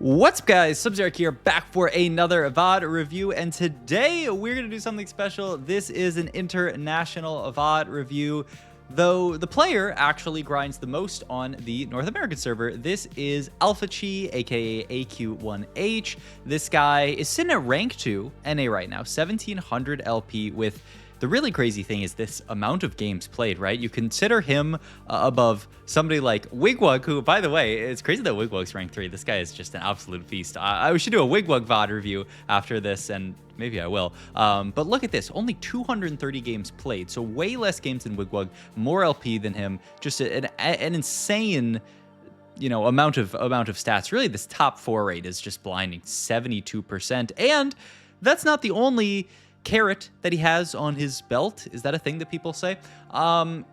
What's up, guys? Sub-Zero here, back for another VOD review, and today we're going to do something special. This is an international VOD review, though the player actually grinds the most on the North American server. This is AlphaQi, aka AQ1H. This guy is sitting at rank 2 NA right now, 1700 LP with... The really crazy thing is this amount of games played, right? You consider him above somebody like Wigwug, who, by the way, it's crazy that Wigwug's rank 3. This guy is just an absolute beast. I should do a Wigwug VOD review after this, and maybe I will. But look at this, only 230 games played, so way less games than Wigwug, more LP than him, just an insane... amount of stats. Really, this top 4 rate is just blinding, 72%. And that's not the only carrot that he has on his belt. Is that a thing that people say?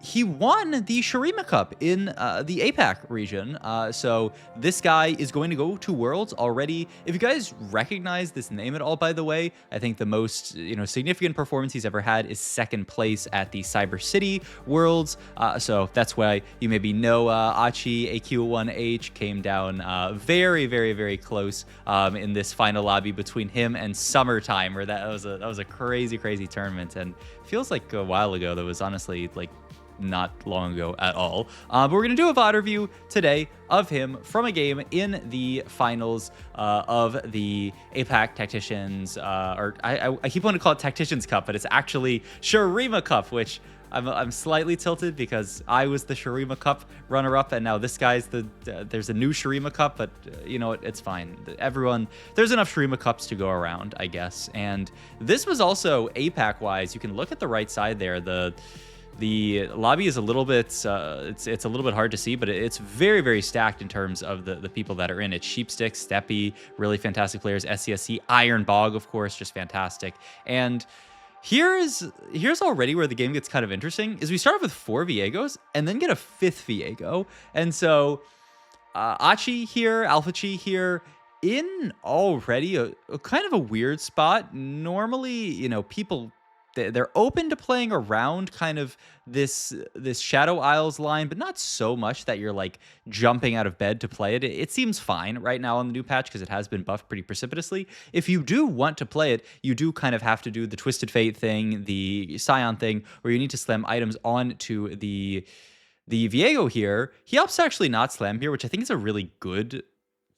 He won the Shurima Cup in the APAC region. So this guy is going to go to Worlds already. If you guys recognize this name at all, by the way, I think the most significant performance he's ever had is 2nd place at the Cyber City Worlds. So that's why you maybe know Achi AQ1H came down very, very, very close in this final lobby between him and Summertime, where that was a crazy tournament, and feels like a while ago. That was honestly like not long ago at all. But we're gonna do a VOD review today of him from a game in the finals of the APAC Tacticians, or I keep wanting to call it Tacticians Cup, but it's actually Shurima Cup, which I'm slightly tilted because I was the Shurima Cup runner-up, and now this guy's there's a new Shurima Cup, but you know what, it's fine. There's enough Shurima Cups to go around, I guess. And this was also APAC-wise. You can look at the right side there. The lobby is a little bit, it's a little bit hard to see, but it's very, very stacked in terms of the people that are in it. Sheepstick, Steppy, really fantastic players. SCSC, Iron Bog, of course, just fantastic. And here's already where the game gets kind of interesting, is we start off with 4 Viegos and then get a 5th Viego. And so Achi here, AlphaQi here, in already a kind of a weird spot. Normally, people... they're open to playing around kind of this Shadow Isles line, but not so much that you're like jumping out of bed to play it. It seems fine right now on the new patch because it has been buffed pretty precipitously. If you do want to play it, you do kind of have to do the Twisted Fate thing, the Scion thing, where you need to slam items onto the Viego here. He helps to actually not slam here, which I think is a really good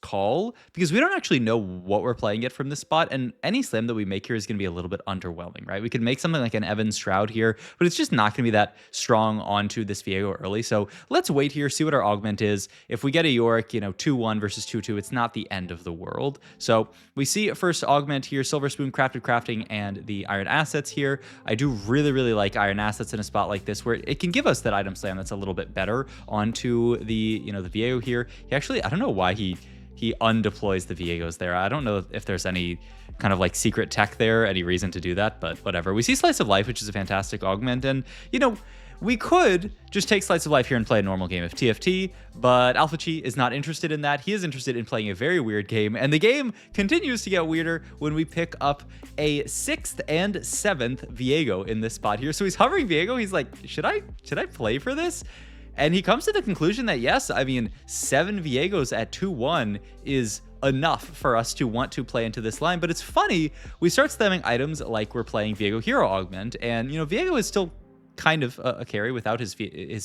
call, because we don't actually know what we're playing yet from this spot, and any slam that we make here is going to be a little bit underwhelming, right? We could make something like an Evan Shroud here, but it's just not going to be that strong onto this Viego early. So let's wait here, see what our augment is. If we get a Yorick, 2-1 versus 2-2, it's not the end of the world. So we see first augment here, Silver Spoon, Crafting, and the Iron Assets here. I do really like Iron Assets in a spot like this, where it can give us that item slam that's a little bit better onto the the Viego here. He actually, I don't know why he undeploys the Viegos there. I don't know if there's any kind of like secret tech there, any reason to do that, but whatever. We see Slice of Life, which is a fantastic augment, and we could just take Slice of Life here and play a normal game of TFT, but AlphaQi is not interested in that. He is interested in playing a very weird game, and the game continues to get weirder when we pick up a 6th and 7th Viego in this spot here. So he's hovering Viego. He's like, should I play for this? And he comes to the conclusion that yes, I mean, 7 Viegos at 2-1 is enough for us to want to play into this line. But it's funny, we start spamming items like we're playing Viego Hero Augment, and Viego is still kind of a carry without his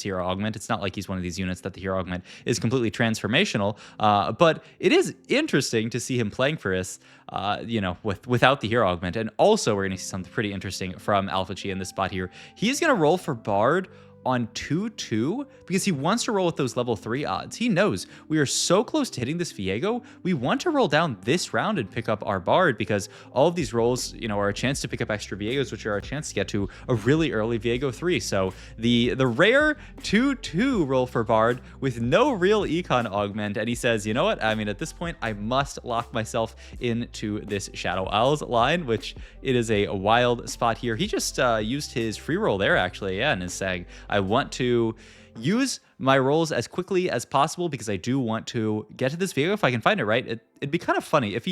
Hero Augment. It's not like he's one of these units that the Hero Augment is completely transformational, but it is interesting to see him playing for us, without the Hero Augment. And also, we're going to see something pretty interesting from AlphaQi in this spot here. He's going to roll for Bard on 2-2 because he wants to roll with those level 3 odds. He knows we are so close to hitting this Viego. We want to roll down this round and pick up our Bard, because all of these rolls, are a chance to pick up extra Viegos, which are a chance to get to a really early Viego 3. So the rare 2-2 roll for Bard with no real econ augment, and he says, you know what? I mean, at this point, I must lock myself into this Shadow Isles line, which it is a wild spot here. He just used his free roll there, actually, and is saying, I want to use my rolls as quickly as possible because I do want to get to this Viego if I can find it, right? It'd be kind of funny if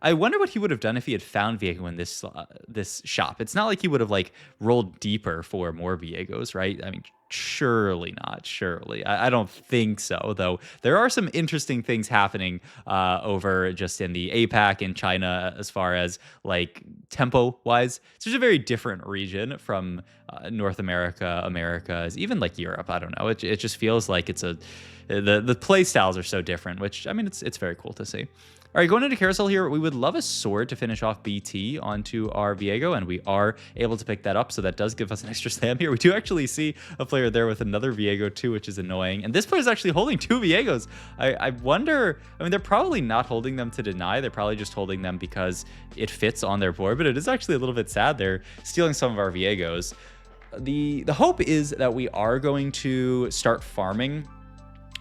I wonder what he would have done if he had found Viego in this shop. It's not like he would have like rolled deeper for more Viegos, right? I mean, Surely not. Surely. I don't think so, though. There are some interesting things happening over just in the APAC in China as far as like tempo wise. It's just a very different region from North America, Americas, even like Europe. I don't know. It just feels like it's the play styles are so different, which I mean, it's very cool to see. All right, going into carousel here, we would love a sword to finish off BT onto our Viego, and we are able to pick that up, so that does give us an extra slam here. We do actually see a player there with another Viego too, which is annoying. And this player is actually holding 2 Viegos. I wonder, I mean, they're probably not holding them to deny. They're probably just holding them because it fits on their board, but it is actually a little bit sad. They're stealing some of our Viegos. The hope is that we are going to start farming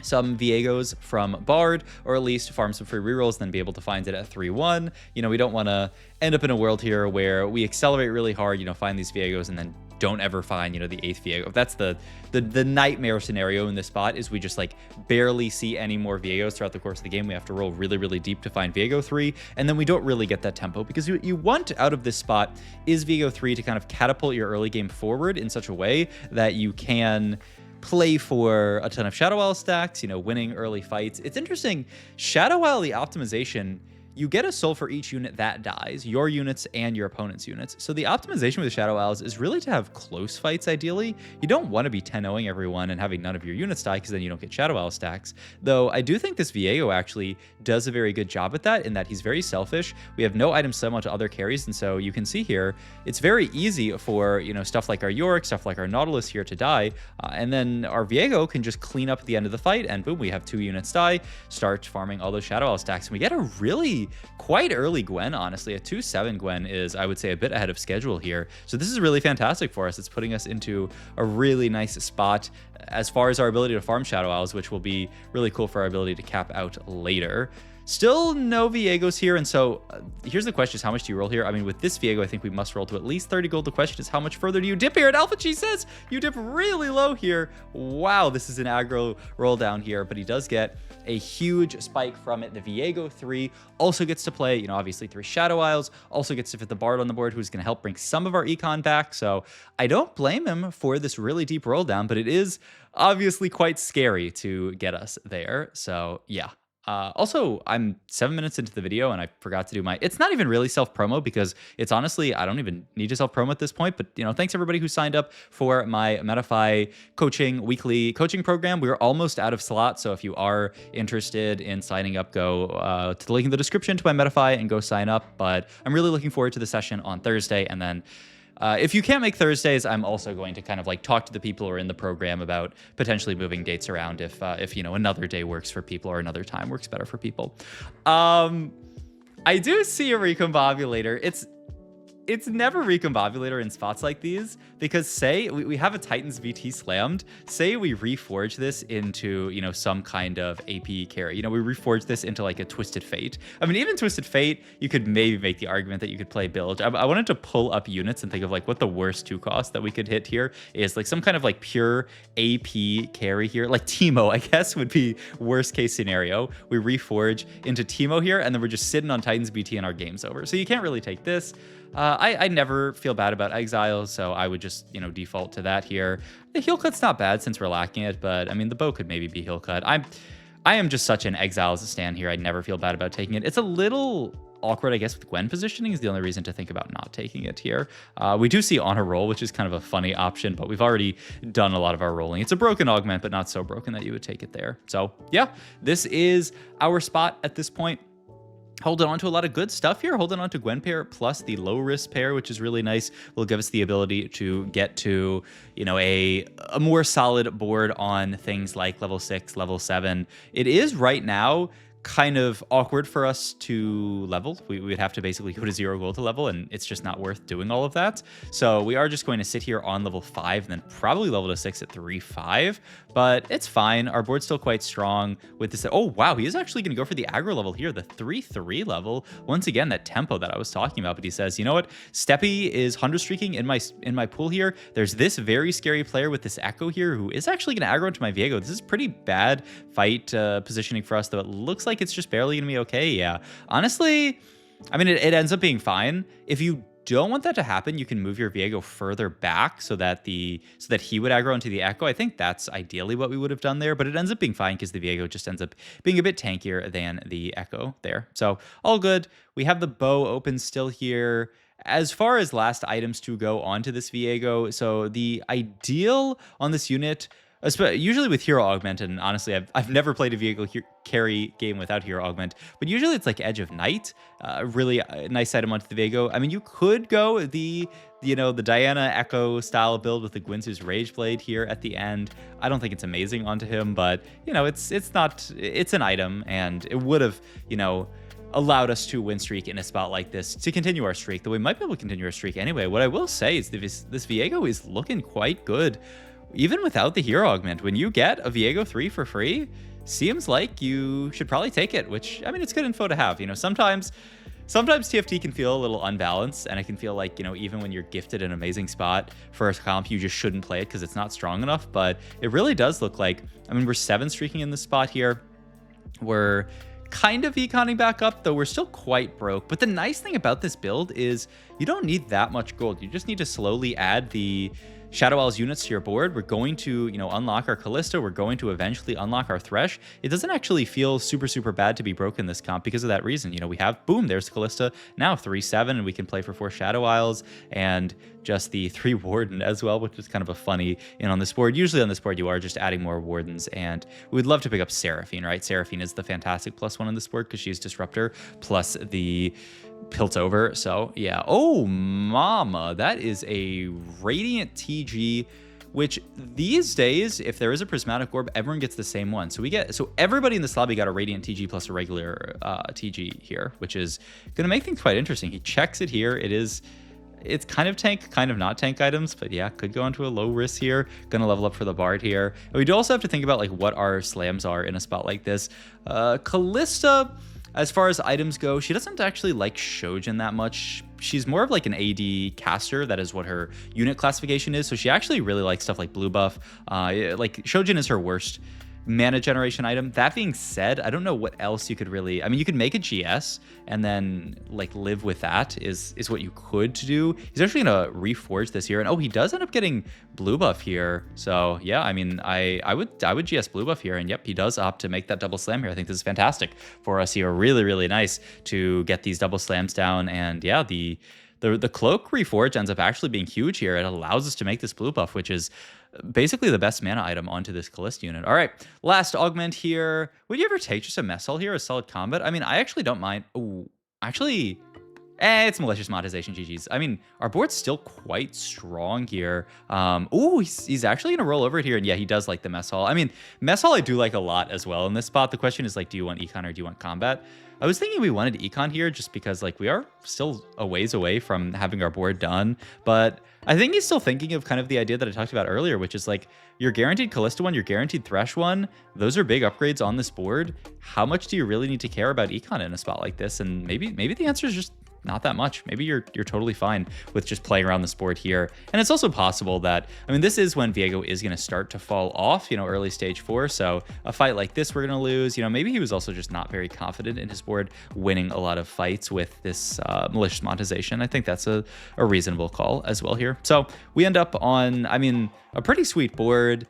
some Viegos from Bard, or at least farm some free rerolls, then be able to find it at 3-1. You know, we don't want to end up in a world here where we accelerate really hard, you know, find these Viegos and then don't ever find, you know, the 8th Viego. That's the nightmare scenario in this spot, is we just like barely see any more Viegos throughout the course of the game. We have to roll really, really deep to find Viego 3, and then we don't really get that tempo, because what you want out of this spot is Viego 3 to kind of catapult your early game forward in such a way that you can play for a ton of Shadow Isle stacks, you know, winning early fights. It's interesting, Shadow Isle, the optimization, you get a soul for each unit that dies, your units and your opponent's units. So the optimization with the Shadow Isles is really to have close fights, ideally. You don't want to be 10-0ing everyone and having none of your units die, because then you don't get Shadow Isle stacks. Though I do think this Viego actually does a very good job at that, in that he's very selfish. We have no item similar to other carries, and so you can see here, it's very easy for, you know, stuff like our Yorick, stuff like our Nautilus here to die, and then our Viego can just clean up at the end of the fight, and boom, we have 2 units die, start farming all those Shadow Isle stacks, and we get a really quite early Gwen, honestly. A 2-7 Gwen is, I would say, a bit ahead of schedule here. So this is really fantastic for us. It's putting us into a really nice spot as far as our ability to farm Shadow Isles, which will be really cool for our ability to cap out later. Still no Viegos here, and so here's the question, is how much do you roll here? I mean, with this Viego, I think we must roll to at least 30 gold. The question is, how much further do you dip here? And AlphaQi says you dip really low here. Wow, this is an aggro roll down here, but he does get a huge spike from it. The Viego 3 also gets to play, you know, obviously 3 Shadow Isles, also gets to fit the Bard on the board, who's going to help bring some of our econ back. So I don't blame him for this really deep roll down, but it is obviously quite scary to get us there. So yeah. Also, I'm 7 minutes into the video and I forgot to do it's not even really self-promo, because it's honestly, I don't even need to self-promo at this point, but you know, thanks everybody who signed up for my Metafy coaching, weekly coaching program. We're almost out of slots, so if you are interested in signing up, go to the link in the description to my Metafy and go sign up. But I'm really looking forward to the session on Thursday, and then if you can't make Thursdays, I'm also going to kind of like talk to the people who are in the program about potentially moving dates around if you know, another day works for people or another time works better for people. I do see a recombobulator. It's never recombobulator in spots like these, because say we have a Titans VT slammed, say we reforge this into, you know, some kind of AP carry, you know, we reforge this into like a Twisted Fate. I mean, even Twisted Fate, you could maybe make the argument that you could play Bilge. I wanted to pull up units and think of like what the worst 2 cost that we could hit here is, like some kind of like pure AP carry here, like Teemo, I guess, would be worst case scenario. We reforge into Teemo here, and then we're just sitting on Titans BT and our game's over. So you can't really take this. I never feel bad about Exiles, so I would just, you know, default to that here. The heal cut's not bad since we're lacking it, but I mean, the bow could maybe be heal cut. I am just such an Exiles stand here. I never feel bad about taking it. It's a little awkward, I guess, with Gwen positioning is the only reason to think about not taking it here. We do see on a roll, which is kind of a funny option, but we've already done a lot of our rolling. It's a broken augment, but not so broken that you would take it there. So yeah, this is our spot at this point. Holding on to a lot of good stuff here. Holding on to Gwen pair plus the low risk pair, which is really nice. Will give us the ability to get to, you know, a more solid board on things like level 6, level 7. It is right now kind of awkward for us to level. We would have to basically go to 0 gold to level, and it's just not worth doing all of that. So we are just going to sit here on level 5 and then probably level to 6 at 3-5, but it's fine. Our board's still quite strong with this. Oh wow, he is actually going to go for the aggro level here, the 3-3 level. Once again, that tempo that I was talking about, but he says, you know what, Steppy is 100 streaking in my pool here. There's this very scary player with this Echo here who is actually going to aggro into my Viego. This is pretty bad fight positioning for us, though it looks like it's just barely gonna be okay. Yeah, honestly, I mean, it ends up being fine. If you don't want that to happen, you can move your Viego further back so that he would aggro into the Echo. I think that's ideally what we would have done there, but it ends up being fine because the Viego just ends up being a bit tankier than the Echo there. So all good. We have the bow open still here. As far as last items to go onto this Viego, so the ideal on this unit, usually with Hero Augment, and honestly, I've never played a Viego carry game without Hero Augment, but usually it's like Edge of Night, really nice item onto the Viego. I mean, you could go the Diana Echo style build with the Gwynsu's Rage Blade here at the end. I don't think it's amazing onto him, but it's an item, and it would have, allowed us to win streak in a spot like this to continue our streak, though we might be able to continue our streak anyway. What I will say is this Viego is looking quite good, even without the Hero Augment. When you get a Viego 3 for free, seems like you should probably take it, which, I mean, it's good info to have. Sometimes TFT can feel a little unbalanced, and it can feel like, even when you're gifted an amazing spot for a comp, you just shouldn't play it because it's not strong enough. But it really does look like, I mean, we're 7 streaking in this spot here. We're kind of econing back up, though we're still quite broke. But the nice thing about this build is you don't need that much gold. You just need to slowly add the Shadow Isles units to your board. We're going to, unlock our Kalista. We're going to eventually unlock our Thresh. It doesn't actually feel super, super bad to be broke in this comp because of that reason. We have, boom, there's Kalista. Now 3-7, and we can play for 4 Shadow Isles and just the 3 Warden as well, which is kind of a funny in on this board. Usually on this board, you are just adding more Wardens, and we would love to pick up Seraphine, right? Seraphine is the fantastic +1 on this board because she's Disruptor plus the Piltover. So yeah. Oh mama, that is a Radiant TG, which these days, if there is a Prismatic Orb, everyone gets the same one. So everybody in this lobby got a Radiant TG plus a regular TG here, which is gonna make things quite interesting. He checks it here. It's kind of tank, kind of not tank items, but yeah, could go into a low risk here. Gonna level up for the Bard here. And we do also have to think about like what our slams are in a spot like this. Kalista, as far as items go, she doesn't actually like Shojin that much. She's more of like an AD caster. That is what her unit classification is. So she actually really likes stuff like blue buff. Like Shojin is her worst mana generation item. That being said, I don't know what else you could really, I mean, you could make a GS and then like live with that is what you could do. He's actually gonna reforge this year, and he does end up getting blue buff here. So yeah, I mean, I would GS blue buff here, and yep, he does opt to make that double slam here. I think this is fantastic for us here. Really, really nice to get these double slams down, and yeah, the cloak reforge ends up actually being huge here. It allows us to make this blue buff, which is basically the best mana item onto this Kalista unit. All right, last augment here. Would you ever take just a mess hall here, a solid combat? I mean, I actually don't mind. Oh, actually, it's malicious monetization, GG's. I mean, our board's still quite strong here. He's actually gonna roll over it here, and yeah, he does like the mess hall. I mean, mess hall I do like a lot as well in this spot. The question is like, do you want econ or do you want combat? I was thinking we wanted econ here just because like we are still a ways away from having our board done, but I think he's still thinking of kind of the idea that I talked about earlier, which is like your guaranteed Kalista one, your guaranteed Thresh one, those are big upgrades on this board. How much do you really need to care about econ in a spot like this? And maybe the answer is just not that much. Maybe you're totally fine with just playing around this board here. And it's also possible that, I mean, this is when Viego is going to start to fall off, early stage 4. So a fight like this, we're going to lose. Maybe he was also just not very confident in his board winning a lot of fights with this malicious monetization. I think that's a reasonable call as well here. So we end up on, I mean, a pretty sweet board.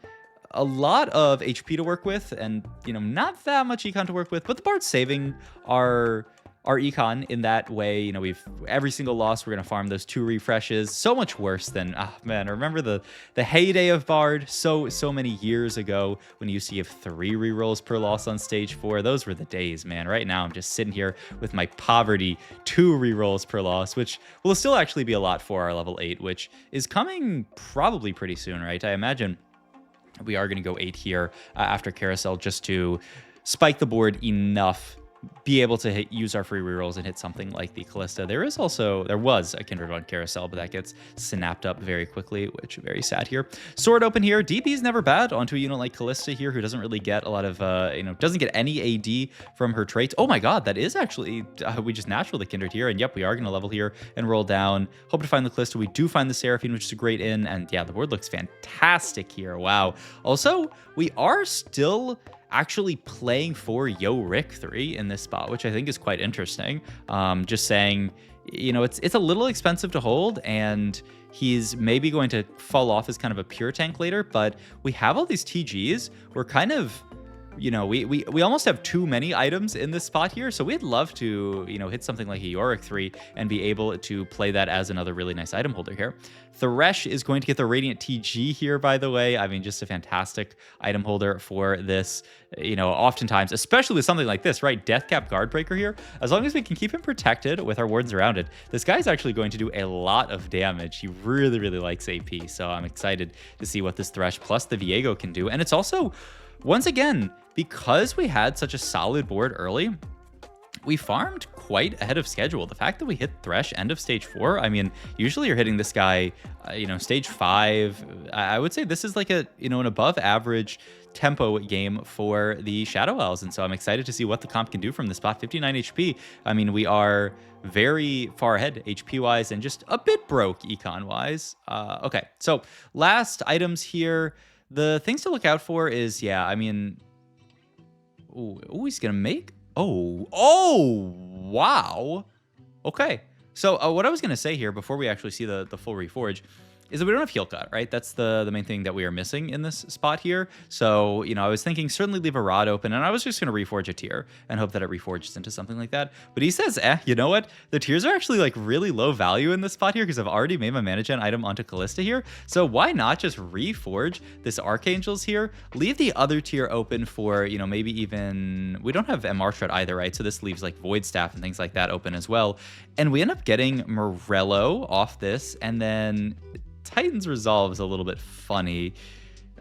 A lot of HP to work with, and not that much econ to work with, but the Bard's saving our econ in that way. We've every single loss, we're gonna farm those 2 refreshes. So much worse than, man, I remember the heyday of Bard so many years ago when you used to give 3 rerolls per loss on stage 4. Those were the days, man. Right now I'm just sitting here with my poverty 2 rerolls per loss, which will still actually be a lot for our level 8, which is coming probably pretty soon, right? I imagine we are going to go 8 here after Carousel just to spike the board enough, be able to use our free rerolls and hit something like the Kalista. There was a Kindred on Carousel, but that gets snapped up very quickly, which is very sad here. Sword open here. DP is never bad onto a unit like Kalista here, who doesn't really get a lot of, doesn't get any AD from her traits. Oh my god, that is actually, we just natural the Kindred here, and yep, we are going to level here and roll down. Hope to find the Kalista. We do find the Seraphine, which is a great in, and yeah, the board looks fantastic here. Wow. Also, we are still actually playing for Yorick 3 in this spot, which I think is quite interesting. Just saying, you know, it's a little expensive to hold, and he's maybe going to fall off as kind of a pure tank later, but we have all these TGs. We're kind of, you know, we almost have too many items in this spot here, so we'd love to, you know, hit something like a Yorick 3 and be able to play that as another really nice item holder here. Thresh is going to get the Radiant TG here, by the way. I mean, just a fantastic item holder for this, you know, oftentimes, especially with something like this, right? Deathcap Guardbreaker here. As long as we can keep him protected with our wardens around it, this guy's actually going to do a lot of damage. He really, really likes AP, so I'm excited to see what this Thresh plus the Viego can do. And it's also, once again, because we had such a solid board early, we farmed quite ahead of schedule. The fact that we hit Thresh end of stage 4, I mean, usually you're hitting this guy, you know, stage 5. I would say this is like a, you know, an above average tempo game for the Shadow Isles. And so I'm excited to see what the comp can do from this spot. 59 HP. I mean, we are very far ahead HP wise and just a bit broke econ wise. Okay, so last items here. The things to look out for is, yeah, I mean, oh, he's gonna make, oh, wow. Okay, so what I was gonna say here before we actually see the full reforge is that we don't have heal cut, right? That's the main thing that we are missing in this spot here. So, you know, I was thinking certainly leave a rod open, and I was just going to reforge a tier and hope that it reforges into something like that. But he says, you know what? The tiers are actually like really low value in this spot here because I've already made my mana gen item onto Callista here. So why not just reforge this Archangels here, leave the other tier open for, you know, maybe even, we don't have MR Shred either, right? So this leaves like Void Staff and things like that open as well. And we end up getting Morello off this, and then Titan's Resolve is a little bit funny.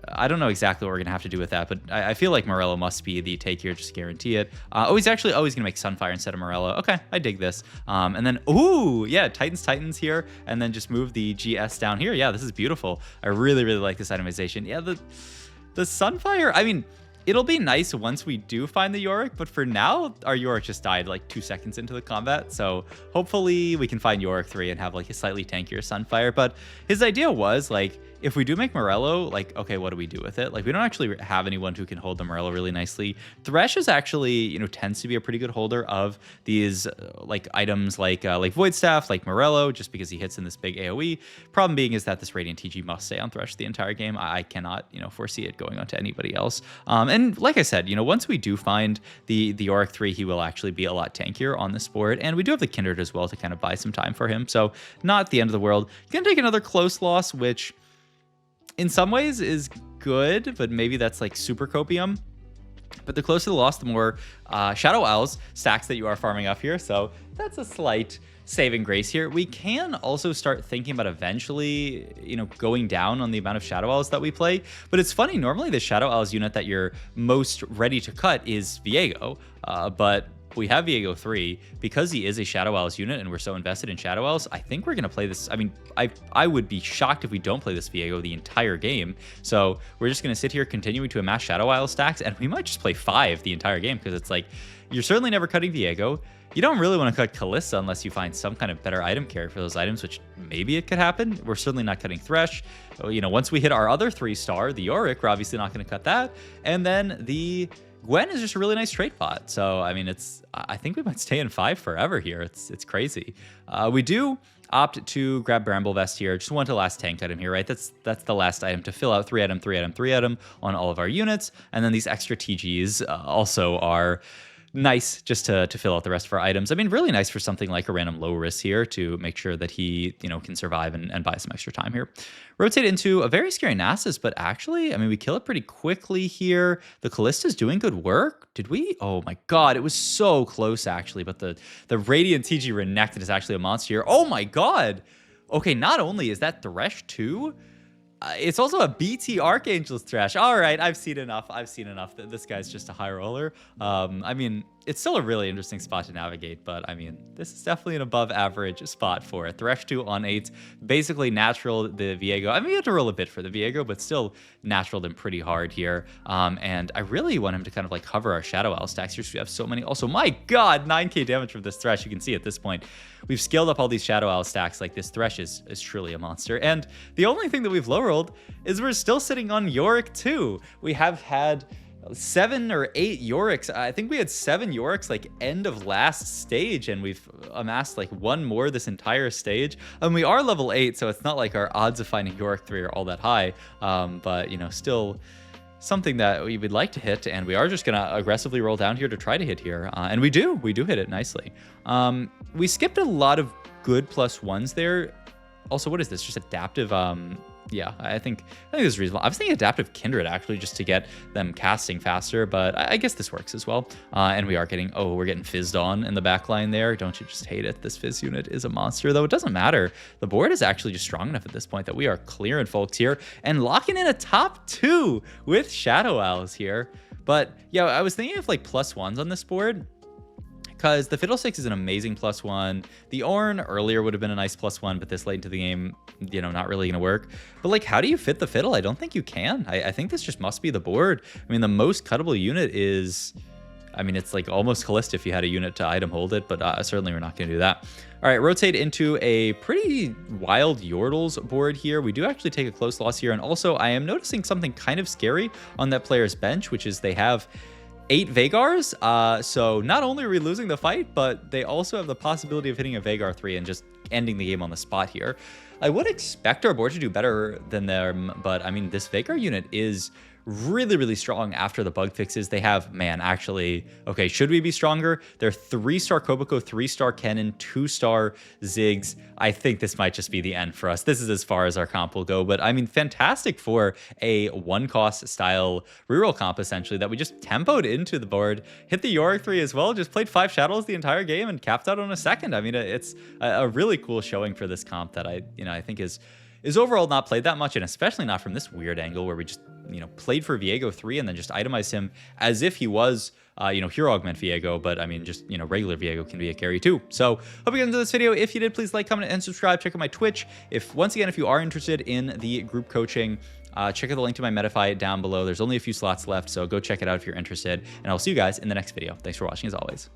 I don't know exactly what we're going to have to do with that, but I feel like Morello must be the take here, just guarantee it. He's actually always going to make Sunfire instead of Morello. Okay, I dig this. And then, ooh, yeah, Titans here, and then just move the GS down here. Yeah, this is beautiful. I really, really like this itemization. Yeah, the Sunfire, I mean, it'll be nice once we do find the Yorick, but for now, our Yorick just died like 2 seconds into the combat, so hopefully we can find Yorick 3 and have like a slightly tankier Sunfire. But his idea was, like, if we do make Morello, like, okay, what do we do with it? Like, we don't actually have anyone who can hold the Morello really nicely. Thresh is actually, you know, tends to be a pretty good holder of these like items like Void Staff, like Morello, just because he hits in this big AoE. Problem being is that this Radiant TG must stay on Thresh the entire game. I cannot, you know, foresee it going on to anybody else. And like I said, you know, once we do find the Yorick 3, he will actually be a lot tankier on this board. And we do have the Kindred as well to kind of buy some time for him. So not the end of the world. Gonna take another close loss, which in some ways is good, but maybe that's like super copium. But the closer the loss, the more Shadow Isles stacks that you are farming up here. So that's a slight saving grace here. We can also start thinking about eventually, you know, going down on the amount of Shadow Isles that we play. But it's funny, normally the Shadow Isles unit that you're most ready to cut is Viego. But we have Viego 3 because he is a Shadow Isles unit and we're so invested in Shadow Isles. I think we're going to play this. I mean, I would be shocked if we don't play this Viego the entire game. So we're just going to sit here continuing to amass Shadow Isles stacks, and we might just play 5 the entire game because it's like, you're certainly never cutting Viego. You don't really want to cut Callista unless you find some kind of better item carry for those items, which maybe it could happen. We're certainly not cutting Thresh. You know, once we hit our other 3-star, the Yorick, we're obviously not going to cut that. And then the Gwen is just a really nice trade pot. So, I mean, I think we might stay in 5 forever here. It's crazy. We do opt to grab Bramble Vest here. Just want to last tank item here, right? That's the last item to fill out 3 item, 3 item, 3 item on all of our units. And then these extra TGs also are nice just to fill out the rest of our items. I mean, really nice for something like a random low risk here to make sure that he, you know, can survive and buy some extra time here. Rotate into a very scary Nasus, but actually, I mean, we kill it pretty quickly here. The Callista's doing good work. Did we? Oh my God, it was so close actually, but the Radiant TG Renekton is actually a monster here. Oh my God. Okay, not only is that Thresh too, it's also a BT Archangel's Thresh. All right, I've seen enough. This guy's just a high roller. I mean, it's still a really interesting spot to navigate, but I mean, this is definitely an above average spot for it. Thresh 2 on 8, basically natural the Viego. I mean, you have to roll a bit for the Viego, but still naturaled him pretty hard here. And I really want him to kind of like hover our Shadow Isle stacks here. So we have so many. Also, my God, 9k damage from this Thresh. You can see at this point, we've scaled up all these Shadow Isle stacks. Like this Thresh is truly a monster. And the only thing that we've low rolled is we're still sitting on Yorick 2. We have had 7 or 8 Yoriks. I think we had 7 Yoriks like end of last stage, and we've amassed like 1 more this entire stage. And we are level 8, so it's not like our odds of finding Yorick 3 are all that high. But you know, still something that we would like to hit, and we are just gonna aggressively roll down here to try to hit here. And we do hit it nicely. We skipped a lot of good +1s there. Also, what is this? Just adaptive, yeah, I think this is reasonable. I was thinking adaptive Kindred actually, just to get them casting faster, but I guess this works as well. And we are getting, we're getting fizzed on in the back line there. Don't you just hate it? This fizz unit is a monster, though. It doesn't matter. The board is actually just strong enough at this point that we are clearing folks here and locking in a top 2 with Shadow Isles here. But yeah, I was thinking of like +1s on this board, because the Fiddlesticks is an amazing +1. The Ornn earlier would have been a nice +1, but this late into the game, you know, not really going to work. But like, how do you fit the Fiddle? I don't think you can. I think this just must be the board. I mean, the most cuttable unit is, I mean, it's like almost Callista if you had a unit to item hold it, but certainly we're not going to do that. All right, rotate into a pretty wild Yordles board here. We do actually take a close loss here. And also, I am noticing something kind of scary on that player's bench, which is they have 8 Vegars, so not only are we losing the fight, but they also have the possibility of hitting a Veigar 3 and just ending the game on the spot here. I would expect our board to do better than them, but I mean, this Veigar unit is really, really strong after the bug fixes. They have, man, actually, okay, should we be stronger? They're 3-star Koboko, 3-star Kennen, 2-star Ziggs. I think this might just be the end for us. This is as far as our comp will go, but I mean, fantastic for a 1-cost style reroll comp, essentially, that we just tempoed into the board, hit the Yorick 3 as well, just played 5 Shadows the entire game and capped out on a second. I mean, it's a really cool showing for this comp that I think is overall not played that much, and especially not from this weird angle where we just, played for Viego 3 and then just itemized him as if he was, hero augment Viego, but I mean, just, regular Viego can be a carry too. So, hope you got into this video. If you did, please like, comment, and subscribe. Check out my Twitch. Once again, if you are interested in the group coaching, check out the link to my Metafy down below. There's only a few slots left, so go check it out if you're interested, and I'll see you guys in the next video. Thanks for watching as always.